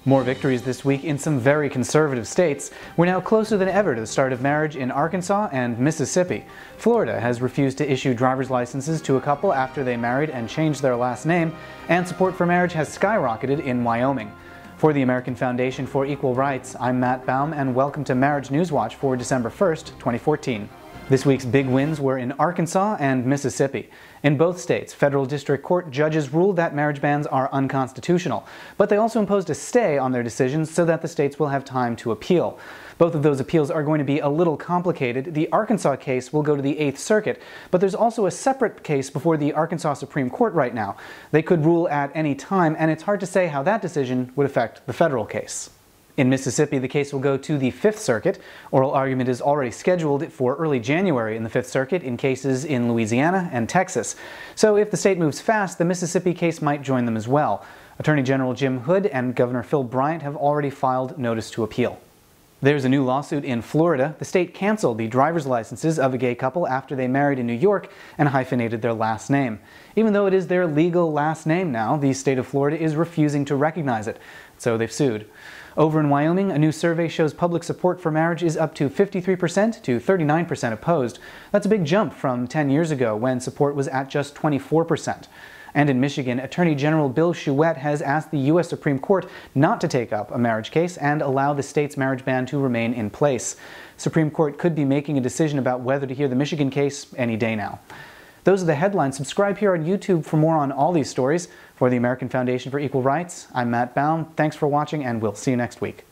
More victories this week in some very conservative states. We're now closer than ever to the start of marriage in Arkansas and Mississippi. Florida has refused to issue driver's licenses to a couple after they married and changed their last name, and support for marriage has skyrocketed in Wyoming. For the American Foundation for Equal Rights, I'm Matt Baum, and welcome to Marriage News Watch for December 1st, 2014. This week's big wins were in Arkansas and Mississippi. In both states, federal district court judges ruled that marriage bans are unconstitutional, but they also imposed a stay on their decisions so that the states will have time to appeal. Both of those appeals are going to be a little complicated. The Arkansas case will go to the 8th Circuit, but there's also a separate case before the Arkansas Supreme Court right now. They could rule at any time, and it's hard to say how that decision would affect the federal case. In Mississippi, the case will go to the 5th Circuit. Oral argument is already scheduled for early January in the 5th Circuit in cases in Louisiana and Texas. So if the state moves fast, the Mississippi case might join them as well. Attorney General Jim Hood and Governor Phil Bryant have already filed notice to appeal. There's a new lawsuit in Florida. The state canceled the driver's licenses of a gay couple after they married in New York and hyphenated their last name. Even though it is their legal last name now, the state of Florida is refusing to recognize it, so they've sued. Over in Wyoming, a new survey shows public support for marriage is up to 53% to 39% opposed. That's a big jump from 10 years ago when support was at just 24%. And in Michigan, Attorney General Bill Chouette has asked the U.S. Supreme Court not to take up a marriage case and allow the state's marriage ban to remain in place. Supreme Court could be making a decision about whether to hear the Michigan case any day now. Those are the headlines. Subscribe here on YouTube for more on all these stories. For the American Foundation for Equal Rights, I'm Matt Baum. Thanks for watching, and we'll see you next week.